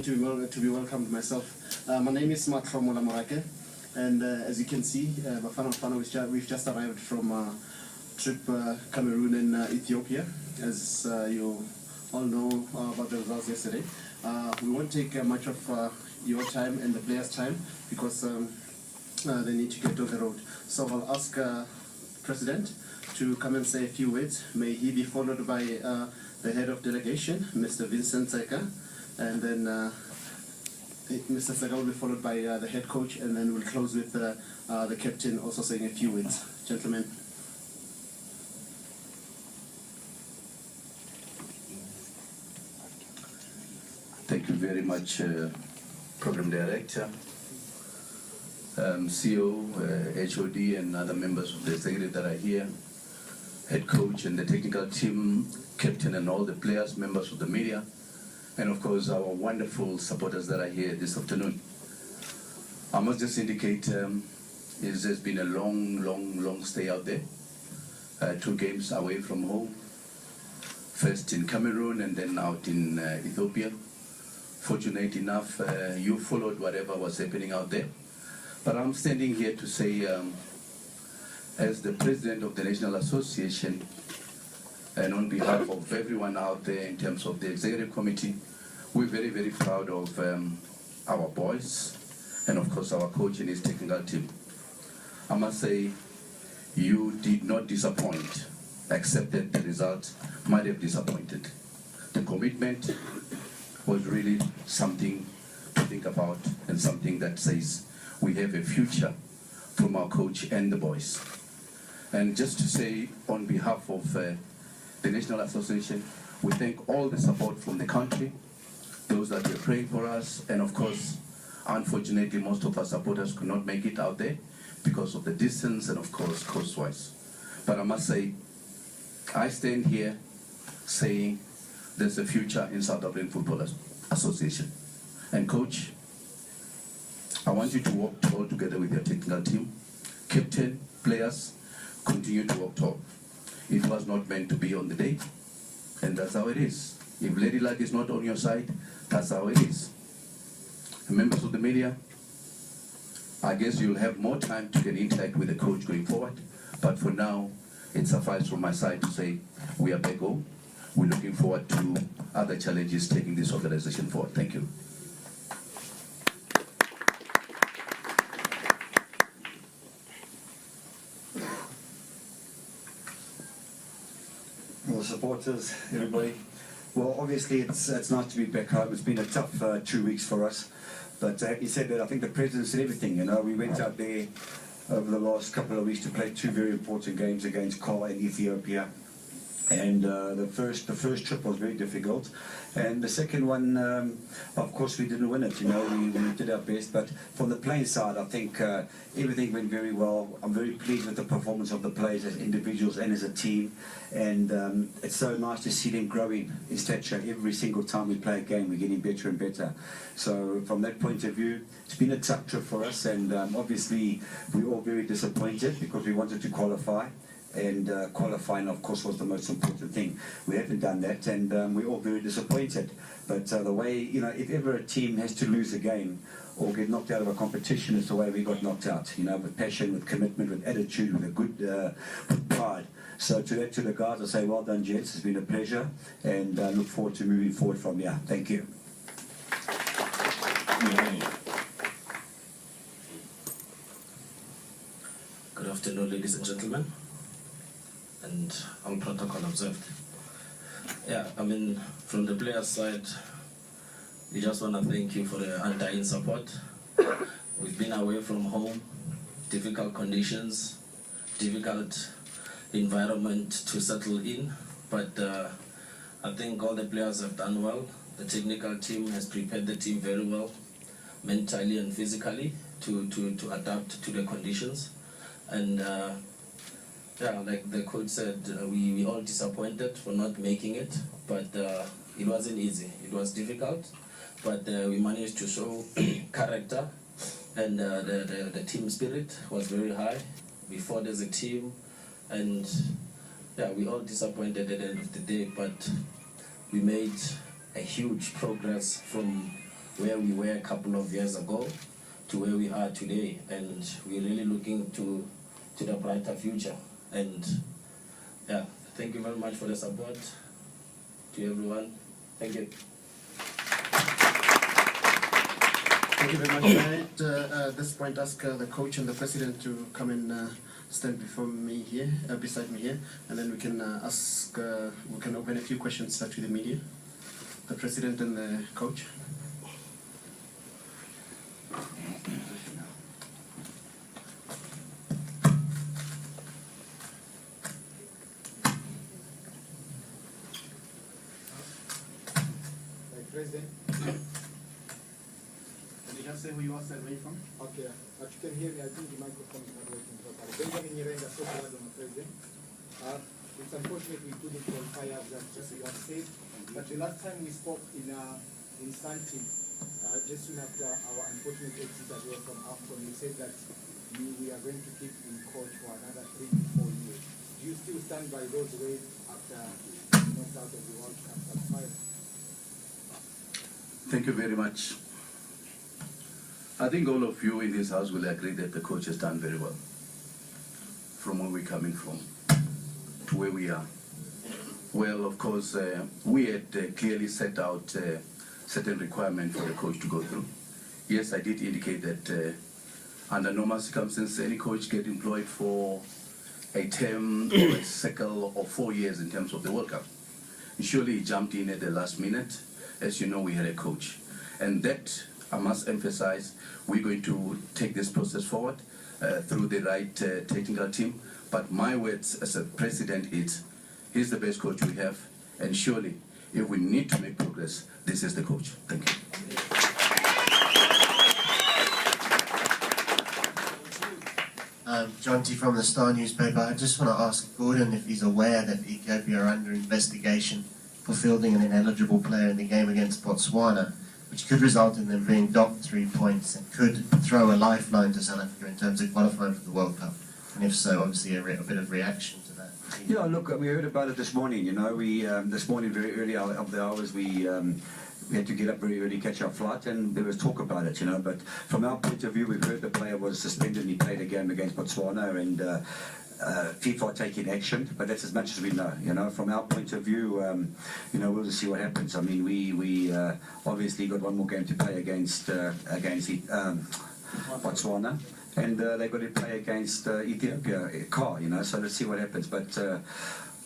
To be welcomed myself. My name is Mark from Morake, and as you can see, Bafana Bafana, we've just arrived from a trip Cameroon and Ethiopia. As you all know about the results yesterday, we won't take much of your time and the players' time because they need to get on the road. So I'll ask President to come and say a few words. May he be followed by the head of delegation, Mr. Vincent Seka. And then Mr. Sega will be followed by the head coach, and then we'll close with the captain also saying a few words. Gentlemen. Thank you very much, Program Director, CEO, HOD, and other members of the executive that are here, head coach and the technical team, captain and all the players, members of the media, and of course our wonderful supporters that are here this afternoon. I must just indicate it has been a long stay out there. 2 games away from home, first in Cameroon and then out in Ethiopia. Fortunate enough, you followed whatever was happening out there. But I'm standing here to say, as the president of the National Association, and on behalf of everyone out there in terms of the executive committee, we're very proud of our boys and of course our coach and his technical team. I must say, you did not disappoint, except that the result might have disappointed. The commitment was really something to think about and something that says we have a future from our coach and the boys. And just to say, on behalf of the National Association, we thank all the support from the country, those that were praying for us, and of course, unfortunately, most of our supporters could not make it out there because of the distance and of course, coast-wise. But I must say, I stand here saying there's a future in South African Football Association. And coach, I want you to work tall together with your technical team, captain, players, continue to work tall. It was not meant to be on the day, and that's how it is. If Lady Luck is not on your side, that's how it is. And members of the media, I guess you'll have more time to get interact with the coach going forward, but for now, it suffices from my side to say we are back home. We're looking forward to other challenges taking this organization forward. Thank you. Well, supporters, everybody. Well, obviously it's nice to be back home. It's been a tough 2 weeks for us. But having said that, I think the president said everything. You know, we went out there over the last couple of weeks to play 2 very important games against Kala and Ethiopia. And the first trip was very difficult, and the second one, of course, we didn't win it. You know, we did our best, but from the playing side, I think everything went very well. I'm very pleased with the performance of the players as individuals and as a team, and it's so nice to see them growing in stature every single time we play a game. We're getting better and better. So from that point of view, it's been a tough trip for us, and obviously we're all very disappointed because we wanted to qualify. And qualifying, of course, was the most important thing. We haven't done that, and we're all very disappointed. But the way, you know, if ever a team has to lose a game or get knocked out of a competition, it's the way we got knocked out. You know, with passion, with commitment, with attitude, with a good, with pride. So to the guys, I say, well done, gents. It's been a pleasure, and look forward to moving forward from here. Thank you. Good afternoon, ladies and gentlemen, and all protocol observed. Yeah, I mean, from the players' side, we just want to thank you for the undying support. We've been away from home, difficult conditions, difficult environment to settle in, but I think all the players have done well. The technical team has prepared the team very well, mentally and physically, to adapt to the conditions. And yeah, like the coach said, we all disappointed for not making it, but it wasn't easy. It was difficult, but we managed to show character, and the team spirit was very high. We fought as a team, and yeah, we all disappointed at the end of the day, but we made a huge progress from where we were a couple of years ago to where we are today, and we're really looking to the brighter future. And yeah, thank you very much for the support to everyone. Thank you. Thank you very much. Can I at this point ask the coach and the president to come and stand before me here, beside me here, and then we can we can open a few questions to the media. The president and the coach. President. Can you just say who you are and where you're from? Okay, but you can hear me. I think the microphone is not working properly. Benjamin Nyirenga, Social Advocate President. It's unfortunate we couldn't qualify as just what said, but the last time we spoke in Santi, just soon after our unfortunate exit as well from AFCON, you said that we are going to keep in coach for another 3 to 4 years. Do you still stand by those words after being knocked out of the World Cup at 5? Thank you very much. I think all of you in this house will agree that the coach has done very well. From where we're coming from to where we are. Well, of course, we had clearly set out certain requirements for the coach to go through. Yes, I did indicate that under normal circumstances, any coach get employed for a term or a cycle of 4 years in terms of the World Cup. Surely he jumped in at the last minute. As you know, we had a coach. And that, I must emphasize, we're going to take this process forward through the right technical team. But my words as a president is, he's the best coach we have. And surely, if we need to make progress, this is the coach. Thank you. John T. from the Star newspaper. I just want to ask Gordon if he's aware that Ethiopia are under investigation for fielding an ineligible player in the game against Botswana, which could result in them being docked 3 points and could throw a lifeline to South Africa in terms of qualifying for the World Cup. And if so, obviously a bit of reaction to that. Yeah, look, we heard about it this morning. You know, we this morning very early of the hours we had to get up very early, catch our flight, and there was talk about it. You know, but from our point of view, we've heard the player was suspended and he played a game against Botswana, and FIFA are taking action, but that's as much as we know. You know, from our point of view, you know, we'll just see what happens. I mean, we obviously got one more game to play against Botswana, and they've got to play against Ethiopia, you know, so let's see what happens. But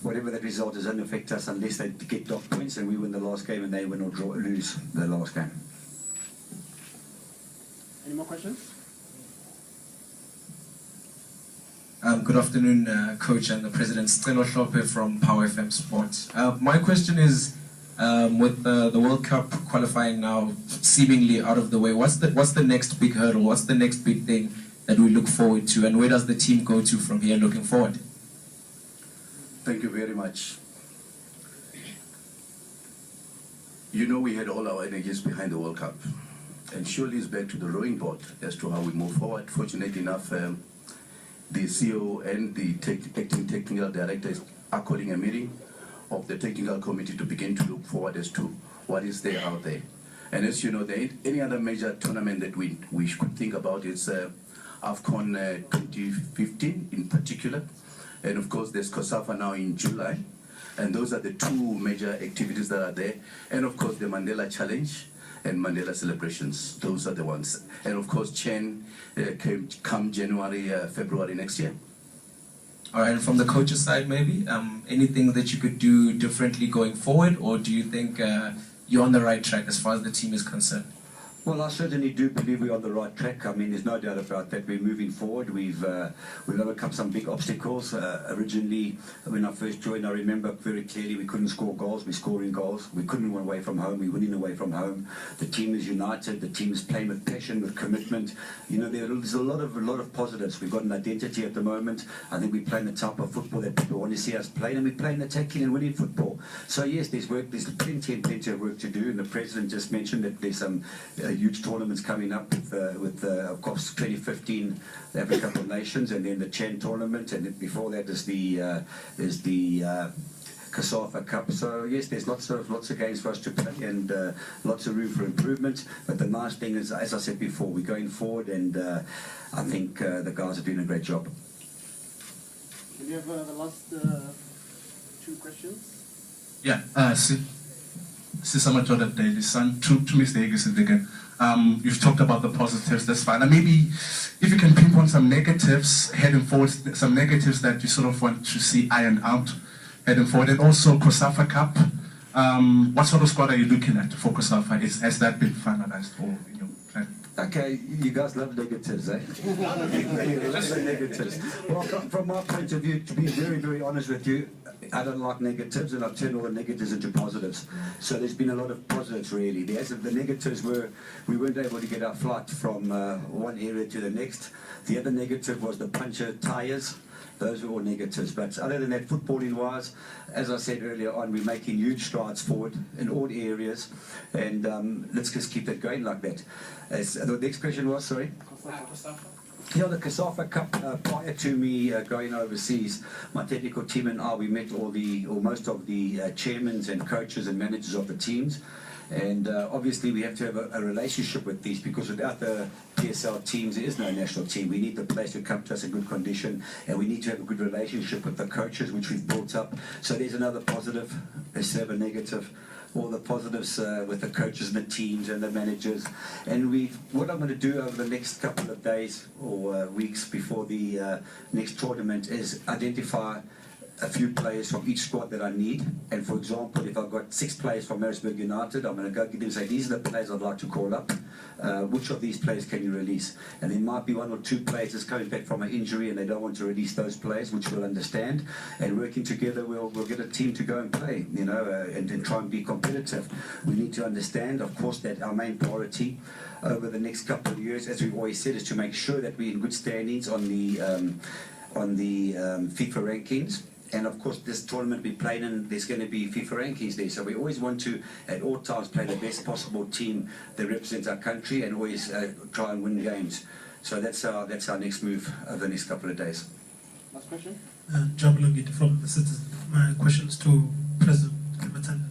whatever that result is, doesn't affect us unless they get dock points and we win the last game and they win or lose the last game. Any more questions? Good afternoon, Coach and the President. Steno Hlope from Power FM Sports. My question is, with the World Cup qualifying now seemingly out of the way, what's the next big hurdle? What's the next big thing that we look forward to, and where does the team go to from here looking forward? Thank you very much. You know, we had all our energies behind the World Cup, and surely it's back to the drawing board as to how we move forward. Fortunately enough, the CEO and the acting technical directors are calling a meeting of the technical committee to begin to look forward as to what is there out there. And as you know, there ain't any other major tournament that we could think about is AFCON 2015 in particular. And of course, there's COSAFA now in July. And those are the two major activities that are there. And of course, the Mandela Challenge and Mandela celebrations. Those are the ones. And of course, Chen come January, February next year. All right, and from the coach's side, maybe anything that you could do differently going forward, or do you think you're on the right track as far as the team is concerned? Well, I certainly do believe we're on the right track. I mean, there's no doubt about that. We're moving forward. We've overcome some big obstacles. Originally, when I first joined, I remember very clearly we couldn't score goals. We're scoring goals. We couldn't win away from home. We're winning away from home. The team is united. The team is playing with passion, with commitment. You know, there's a lot of positives. We've got an identity at the moment. I think we're playing the type of football that people want to see us playing, and we're playing attacking and winning football. So yes, there's plenty and plenty of work to do. And the president just mentioned that there's some huge tournaments coming up with of course 2015 the Africa Cup of Nations, and then the Chen tournament, and then before that is the COSAFA Cup. So yes, there's lots of games for us to play and lots of room for improvement. But the nice thing is, as I said before, we're going forward, and I think the guys are doing a great job. Can you have the last 2 questions? Yeah, Sisama Jordan Daily Sun, two mistakes again. You've talked about the positives, that's fine. And maybe if you can pinpoint some negatives heading forward, some negatives that you sort of want to see ironed out heading forward. And also COSAFA Cup, what sort of squad are you looking at for COSAFA? Has that been finalized or in your plan? Okay, you guys love negatives, eh? You love the negatives. Well, from my point of view, to be very, very honest with you, I don't like negatives, and I've turned all the negatives into positives. So there's been a lot of positives, really. The negatives were we weren't able to get our flight from one area to the next. The other negative was the puncture tyres. Those were all negatives. But other than that, footballing-wise, as I said earlier on, we're making huge strides forward in all areas. And let's just keep that going like that. The next question was, sorry? Yeah, the COSAFA Cup, prior to me going overseas, my technical team and I, we met most of the chairmen and coaches and managers of the teams. And obviously we have to have a relationship with these, because without the PSL teams there is no national team. We need the players to come to us in good condition, and we need to have a good relationship with the coaches, which we've built up. So there's another positive instead of a negative. All the positives with the coaches and the teams and the managers. And what I'm going to do over the next couple of days or weeks before the next tournament is identify a few players from each squad that I need. And for example, if I've got 6 players from Maritzburg United, I'm going to go get them and say, these are the players I'd like to call up. Which of these players can you release? And there might be 1 or 2 players that's coming back from an injury and they don't want to release those players, which we'll understand. And working together, we'll get a team to go and play, you know, and try and be competitive. We need to understand, of course, that our main priority over the next couple of years, as we've always said, is to make sure that we're in good standings on the FIFA rankings. And of course, this tournament we played in, there's going to be FIFA rankings there. So we always want to, at all times, play the best possible team that represents our country, and always try and win games. So that's our next move over the next couple of days. Last question? Jabulangit from the Citizen. My question is to President Kematan.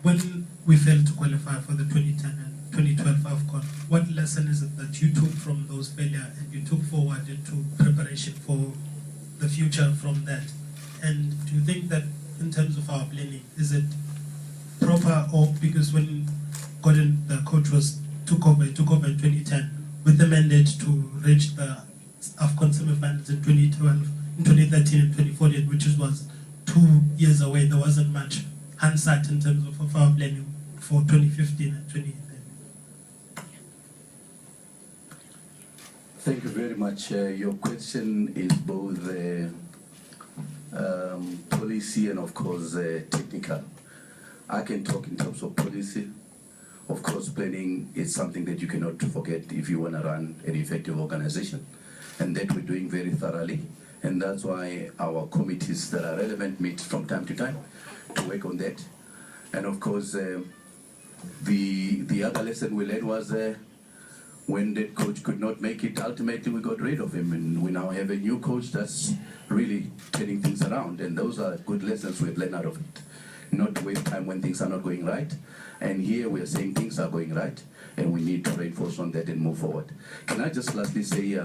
When we failed to qualify for the 2010 and 2012 AFCON, what lesson is it that you took from those failures and you took forward into preparation for the future from that? And do you think that in terms of our planning, is it proper, or because when Gordon, the coach, took over in 2010 with the mandate to reach the AFCON semi-finals in 2012, in 2013 and 2014, which was 2 years away, there wasn't much hindsight in terms of our planning for 2015 and 2013. Thank you very much. Your question is both policy and of course technical. I can talk in terms of policy. Of course, planning is something that you cannot forget if you want to run an effective organization, and that we're doing very thoroughly. And that's why our committees that are relevant meet from time to time to work on that. And of course, the other lesson we learned was when that coach could not make it, ultimately we got rid of him, and we now have a new coach that's really turning things around. And those are good lessons we've learned out of it. Not to waste time when things are not going right. And here we are saying things are going right, and we need to reinforce on that and move forward. Can I just lastly say,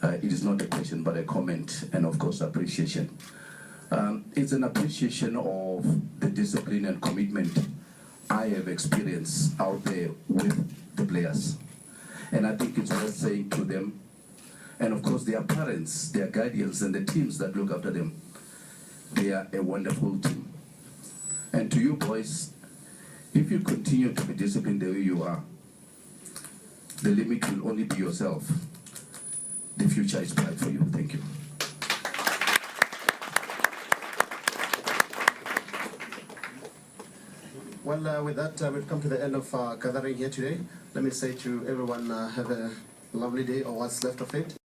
it is not a question but a comment, and of course appreciation. It's an appreciation of the discipline and commitment I have experienced out there with the players. And I think it's worth saying to them, and of course their parents, their guardians, and the teams that look after them, they are a wonderful team. And to you boys, if you continue to be disciplined the way you are, the limit will only be yourself. The future is bright for you. Thank you. Well, with that, we've come to the end of our gathering here today. Let me say to everyone, have a lovely day, or what's left of it.